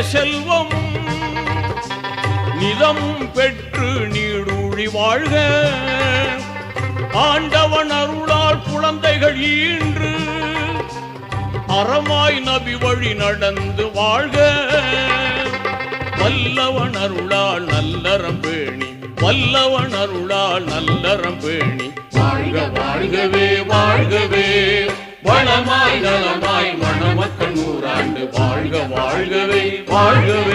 செல்வமும் நிலம் பெற்று நீடூழி வாழ்க. ஆண்டவன் அருளால் குழந்தைகள் ஈன்று அறமாய் நபி வழி நடந்து வாழ்க. வல்லவன் அருளால் நல்லறம் பேணி, வல்லவன் அருளால் நல்லறம் பேணி வாழ்க வாழ்கவே வாழ்கவே. வளமாய் நலமாய் மணமக்கள் நூறாண்டு வாழ்க வாழ்கவே வாழ்கவே.